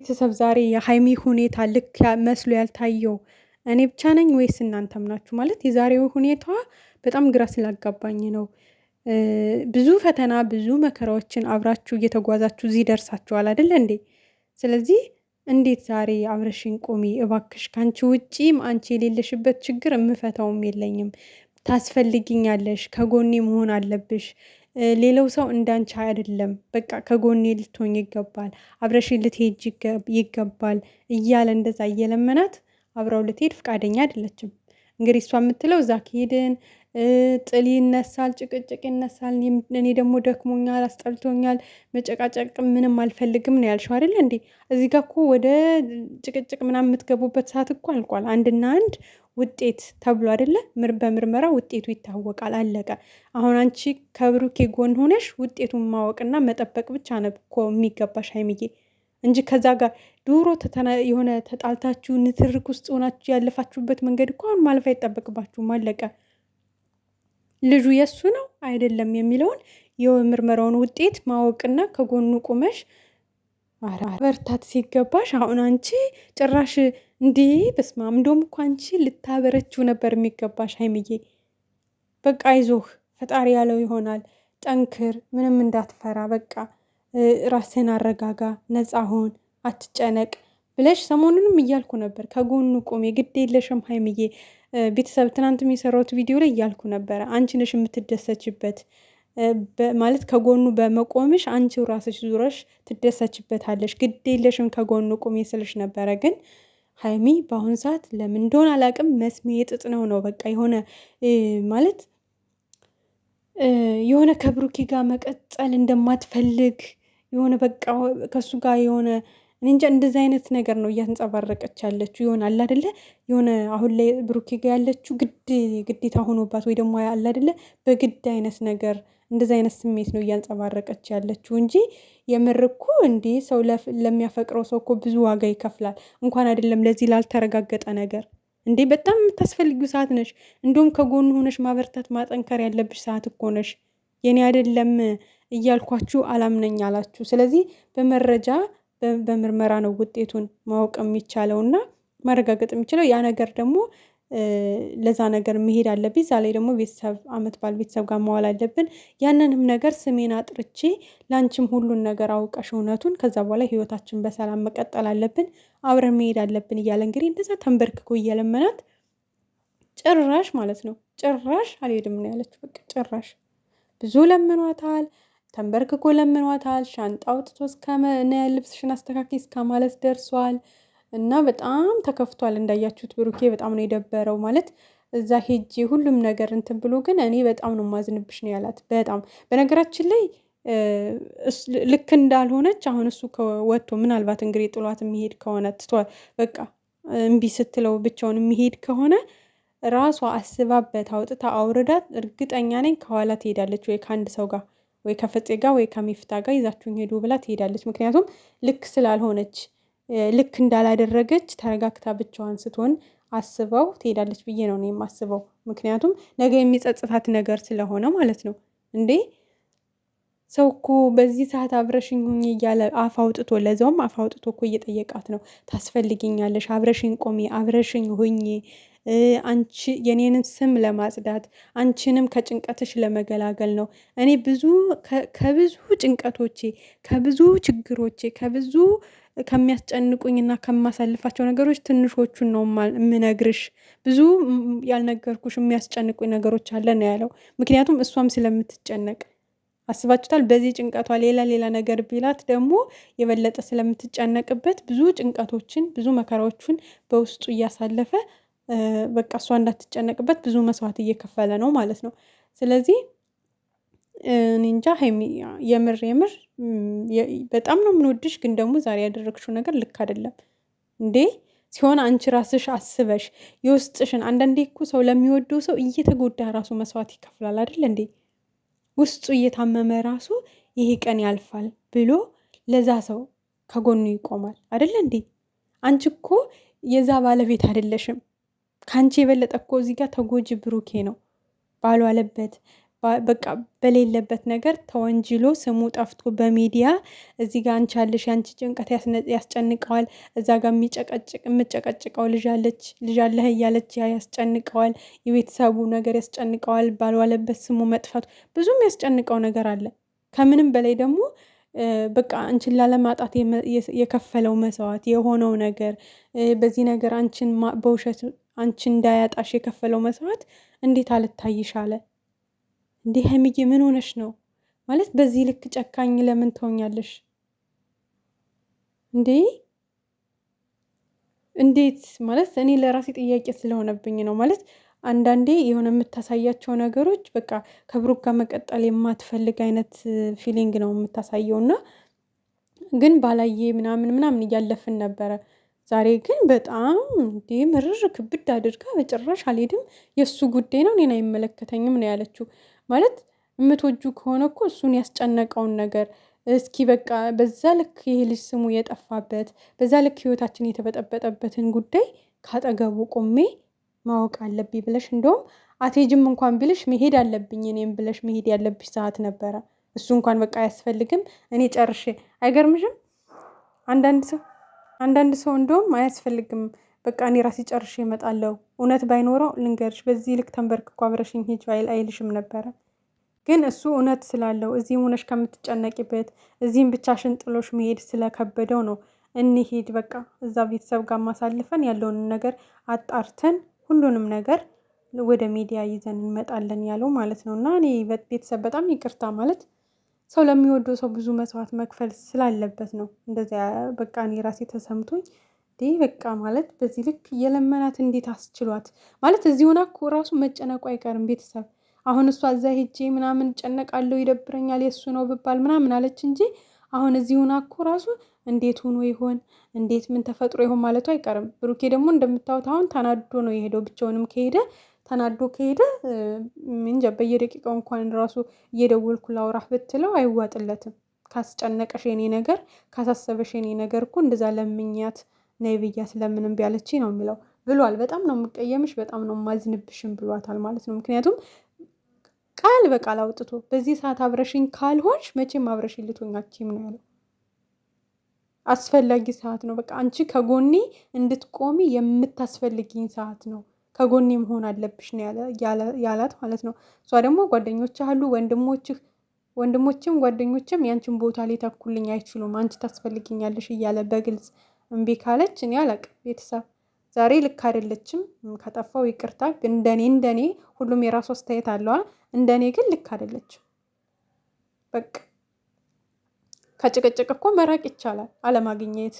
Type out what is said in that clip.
ቤተሰብ ዛሬ የሀይሚ ሁኔታ ልክ መስሎ ያልታየው እኔ ብቻ ነኝ ወይስ እናንተም ናችሁ? ማለት የዛሬው ሁኔታዋ በጣም ግራ ስላጋባኝ ነው። ብዙ ፈተና ብዙ መከራዎችን አብራችሁ እየተጓዛችሁ እዚህ ደርሳችኋል አይደለ እንዴ? ስለዚህ እንዴት ዛሬ አብረሽኝ ቁሚ እባክሽ፣ ከአንቺ ውጪም አንቺ የሌለሽበት ችግር የምፈታውም የለኝም፣ ታስፈልጊኛለሽ፣ ከጎኔ መሆን አለብሽ፣ ሌላው ሰው እንዳንቺ አይደለም፣ በቃ ከጎኔ ልትሆኝ ይገባል፣ አብረሽ ልትሄጅ ይገባል እያለ እንደዛ እየለመናት አብረው ልትሄድ ፍቃደኛ አይደለችም። እንግዲህ እሷ የምትለው እዛ ከሄድን ጥል ይነሳል፣ ጭቅጭቅ ይነሳል፣ እኔ ደግሞ ደክሞኛል፣ አስጠልቶኛል፣ መጨቃጨቅ ምንም አልፈልግም ነው ያልሽው አይደለ እንዴ? እዚህ ጋር እኮ ወደ ጭቅጭቅ ምናምን የምትገቡበት ሰዓት እኮ አልቋል። አንድና አንድ ውጤት ተብሎ አይደለ? በምርመራ ውጤቱ ይታወቃል፣ አለቀ። አሁን አንቺ ከብሩኬ ጎን ሆነሽ ውጤቱን ማወቅና መጠበቅ ብቻ ነው እኮ የሚገባሽ ሀይሚዬ፣ እንጂ ከዛ ጋር ድሮ የሆነ ተጣልታችሁ ንትርክ ውስጥ ሆናችሁ ያለፋችሁበት መንገድ እኮ አሁን ማለፍ አይጠበቅባችሁም፣ አለቀ። ልጁ የሱ ነው አይደለም የሚለውን የምርመራውን ውጤት ማወቅና ከጎኑ ቁመሽ በርታት ሲገባሽ፣ አሁን አንቺ ጭራሽ እንዲህ በስማም። እንደውም እኮ አንቺ ልታበረችው ነበር የሚገባሽ ሀይምዬ። በቃ አይዞህ፣ ፈጣሪ ያለው ይሆናል፣ ጠንክር፣ ምንም እንዳትፈራ፣ በቃ ራስህን አረጋጋ፣ ነፃ ሆን፣ አትጨነቅ ብለሽ ሰሞኑንም እያልኩ ነበር። ከጎኑ ቁም፣ የግድ የለሽም ሀይምዬ። ቤተሰብ ትናንት የሰራሁት ቪዲዮ ላይ እያልኩ ነበረ፣ አንቺ ነሽ የምትደሰችበት ማለት ከጎኑ በመቆምሽ አንቺው ራስሽ ዙረሽ ትደሰችበታለሽ። ግድ የለሽም ከጎኑ ቁሚ ስልሽ ነበረ። ግን ሀይሚ በአሁን ሰዓት ለምን እንደሆነ አላውቅም፣ መስሜ ጥጥ ነው በቃ የሆነ ማለት የሆነ ከብሩኬ ጋር መቀጠል እንደማትፈልግ የሆነ በቃ ከሱ ጋር የሆነ እኔ እንጃ እንደዚህ አይነት ነገር ነው እያንጸባረቀች ያለችው። ይሆን አለ አይደለ? የሆነ አሁን ላይ ብሩኬ ጋር ያለችው ግዴታ ሆኖባት ወይ ደግሞ አለ አይደለ? በግድ አይነት ነገር እንደዚህ አይነት ስሜት ነው እያንጸባረቀች ያለችው እንጂ የምር እኮ እንዴ ሰው ለሚያፈቅረው ሰው እኮ ብዙ ዋጋ ይከፍላል። እንኳን አይደለም ለዚህ ላልተረጋገጠ ነገር እንዴ በጣም የምታስፈልጊው ሰዓት ነሽ። እንዲሁም ከጎኑ ሆነሽ ማበርታት ማጠንከር ያለብሽ ሰዓት እኮ ነሽ። የኔ አይደለም እያልኳችሁ አላምነኝ አላችሁ። ስለዚህ በመረጃ በምርመራ ነው ውጤቱን ማወቅ የሚቻለው እና ማረጋገጥ የሚችለው። ያ ነገር ደግሞ ለዛ ነገር መሄድ አለብኝ። እዛ ላይ ደግሞ ቤተሰብ አመት ባል ቤተሰብ ጋር መዋል አለብን። ያንንም ነገር ስሜን አጥርቼ ለአንቺም ሁሉን ነገር አውቀሽ እውነቱን፣ ከዛ በኋላ ህይወታችን በሰላም መቀጠል አለብን፣ አብረን መሄድ አለብን እያለ እንግዲህ እንደዛ ተንበርክኮ እየለመናት ጭራሽ ማለት ነው ጭራሽ አልሄድም ነው ያለችው። በቃ ጭራሽ ብዙ ለምኗታል፣ ተንበርክኮ ለምኗታል። ሻንጣ አውጥቶ ልብስሽን አስተካክል እስከ ማለት ደርሷል። እና በጣም ተከፍቷል እንዳያችሁት። ብሩኬ በጣም ነው የደበረው። ማለት እዛ ሄጄ ሁሉም ነገር እንትን ብሎ ግን እኔ በጣም ነው ማዝንብሽ ነው ያላት። በጣም በነገራችን ላይ ልክ እንዳልሆነች አሁን እሱ ወጥቶ ምናልባት እንግዲህ ጥሏት የሚሄድ ከሆነ በቃ እምቢ ስትለው ብቻውን የሚሄድ ከሆነ ራሷ አስባበት አውጥታ አውርዳት፣ እርግጠኛ ነኝ ከኋላ ትሄዳለች፣ ወይ ከአንድ ሰው ጋር ወይ ከፍፄ ጋር ወይ ከሚፍታ ጋር ይዛችሁኝ ሄዱ ብላ ትሄዳለች። ምክንያቱም ልክ ስላልሆነች ልክ እንዳላደረገች ተረጋግታ ብቻዋን ስትሆን አስበው ትሄዳለች ብዬ ነው የማስበው። ምክንያቱም ነገ የሚጸጽታት ነገር ስለሆነ ማለት ነው። እንዴ ሰው እኮ በዚህ ሰዓት አብረሽኝ ሁኝ እያለ አፍ አውጥቶ፣ ለዛውም አፍ አውጥቶ እኮ እየጠየቃት ነው። ታስፈልጊኛለሽ፣ አብረሽኝ ቆሚ፣ አብረሽኝ ሁኝ፣ አንቺ የኔንን ስም ለማጽዳት አንቺንም ከጭንቀትሽ ለመገላገል ነው። እኔ ከብዙ ጭንቀቶቼ፣ ከብዙ ችግሮቼ፣ ከብዙ ከሚያስጨንቁኝና ከማሳልፋቸው ነገሮች ትንሾቹን ነው የምነግርሽ። ብዙ ያልነገርኩሽ የሚያስጨንቁኝ ነገሮች አለ ነው ያለው። ምክንያቱም እሷም ስለምትጨነቅ አስባችሁታል። በዚህ ጭንቀቷ ሌላ ነገር ቢላት ደግሞ የበለጠ ስለምትጨነቅበት ብዙ ጭንቀቶችን ብዙ መከራዎችን በውስጡ እያሳለፈ በቃ እሷ እንዳትጨነቅበት ብዙ መስዋዕት እየከፈለ ነው ማለት ነው። ስለዚህ እኔ እንጃ ሀይሚ የምር በጣም ነው የምንወድሽ፣ ግን ደግሞ ዛሬ ያደረግሽው ነገር ልክ አይደለም እንዴ። ሲሆን አንቺ ራስሽ አስበሽ የውስጥሽን። አንዳንዴ እኮ ሰው ለሚወደው ሰው እየተጎዳ ራሱ መስዋዕት ይከፍላል አይደል እንዴ? ውስጡ እየታመመ ራሱ ይሄ ቀን ያልፋል ብሎ ለዛ ሰው ከጎኑ ይቆማል አይደል እንዴ? አንቺ እኮ የዛ ባለቤት አይደለሽም። ከአንቺ የበለጠ እኮ እዚህ ጋር ተጎጂ ብሩኬ ነው። ባልዋለበት በቃ በሌለበት ነገር ተወንጅሎ ስሙ ጠፍቶ በሚዲያ እዚህ ጋር አንቺ አለሽ፣ ያንቺ ጭንቀት ያስጨንቀዋል። እዛ ጋር የምጨቀጭቀው ልጅ አለህ እያለች ያስጨንቀዋል። የቤተሰቡ ነገር ያስጨንቀዋል። ባልዋለበት ስሙ መጥፋቱ ብዙም ያስጨንቀው ነገር አለ። ከምንም በላይ ደግሞ በቃ አንቺን ላለማጣት የከፈለው መስዋዕት የሆነው ነገር በዚህ ነገር አንቺን በውሸት አንቺን እንዳያጣሽ የከፈለው መስዋዕት እንዴት አልታይሽ አለ። እንዲህ ሀይሚዬ ምን ሆነሽ ነው ማለት በዚህ ልክ ጨካኝ ለምን ትሆኛለሽ እንዴ? እንዴት ማለት እኔ ለራሴ ጥያቄ ስለሆነብኝ ነው። ማለት አንዳንዴ የሆነ የምታሳያቸው ነገሮች በቃ ከብሩክ ጋር መቀጠል የማትፈልግ አይነት ፊሊንግ ነው የምታሳየውና ግን ባላየ ምናምን እያለፍን ነበረ። ዛሬ ግን በጣም እንዴ ምርር ክብድ አድርጋ በጭራሽ አልሄድም፣ የእሱ ጉዳይ ነው እኔን አይመለከተኝም ነው ያለችው። ማለት የምትወጁ ከሆነ እኮ እሱን ያስጨነቀውን ነገር እስኪ በቃ በዛ ልክ ይሄ ልጅ ስሙ የጠፋበት በዛ ልክ ህይወታችን የተበጠበጠበትን ጉዳይ ካጠገቡ ቆሜ ማወቅ አለብኝ ብለሽ እንደውም አትሄጂም እንኳን ብልሽ መሄድ አለብኝ እኔም ብለሽ መሄድ ያለብሽ ሰዓት ነበረ። እሱ እንኳን በቃ አያስፈልግም እኔ ጨርሼ። አይገርምሽም? አንዳንድ ሰው እንደውም አያስፈልግም በቃ እኔ ራሴ ጨርሼ እመጣለሁ። እውነት ባይኖረው ልንገርሽ በዚህ ልክ ተንበርክኮ አብረሽኝ ሂጅ አይልሽም ነበረ። ግን እሱ እውነት ስላለው እዚህም ሆነሽ ከምትጨነቂበት እዚህም ብቻሽን ጥሎሽ መሄድ ስለከበደው ነው እንሂድ በቃ እዛ ቤተሰብ ጋር ማሳልፈን ያለውን ነገር አጣርተን ሁሉንም ነገር ወደ ሚዲያ ይዘን እንመጣለን ያለው ማለት ነው። እና እኔ ቤተሰብ በጣም ይቅርታ ማለት ሰው ለሚወደው ሰው ብዙ መስዋዕት መክፈል ስላለበት ነው እንደዚያ በቃ እኔ ራሴ ተሰምቶኝ በቃ ማለት በዚህ ልክ እየለመናት እንዴት አስችሏት ማለት እዚህ ሆና እኮ ራሱ መጨነቁ አይቀርም ቤተሰብ። አሁን እሷ እዛ ሄጄ ምናምን ጨነቃለሁ ይደብረኛል የእሱ ነው ብባል ምናምን አለች እንጂ አሁን እዚህ ሆና እኮ ራሱ እንዴት ሆኖ ይሆን እንዴት ምን ተፈጥሮ ይሆን ማለቱ አይቀርም። ብሩኬ ደግሞ እንደምታዩት አሁን ተናዶ ነው የሄደው። ብቻውንም ከሄደ ተናዶ ከሄደ እንጃ በየደቂቃው እንኳን ራሱ እየደወልኩ ላውራህ ብትለው አይዋጥለትም። ካስጨነቀሽ የኔ ነገር ካሳሰበሽ የኔ ነገር እኮ እንደዛ ለምኛት ነይ ብያት ለምንም ቢያለች ነው የሚለው ብሏል። በጣም ነው የምቀየምሽ በጣም ነው ማዝንብሽም ብሏታል ማለት ነው። ምክንያቱም ቃል በቃል አውጥቶ በዚህ ሰዓት አብረሽኝ ካልሆንሽ መቼም አብረሽኝ ልትሆኛችም ነው ያለው። አስፈላጊ ሰዓት ነው በቃ አንቺ ከጎኔ እንድትቆሚ የምታስፈልጊኝ ሰዓት ነው፣ ከጎኔ መሆን አለብሽ ነው ያላት ማለት ነው። እሷ ደግሞ ጓደኞች አሉ ወንድሞችም ጓደኞችም ያንቺን ቦታ ሊተኩልኝ አይችሉም፣ አንቺ ታስፈልጊኛለሽ እያለ በግልጽ እምቢ ካለች እኔ አላቅም ቤተሰብ ዛሬ ልክ አይደለችም። ከጠፋው ይቅርታ። ግን እንደኔ ሁሉም የራሱ አስተያየት አለዋ። እንደኔ ግን ልክ አይደለችም። በቃ ከጭቅጭቅ እኮ መራቅ ይቻላል፣ አለማግኘት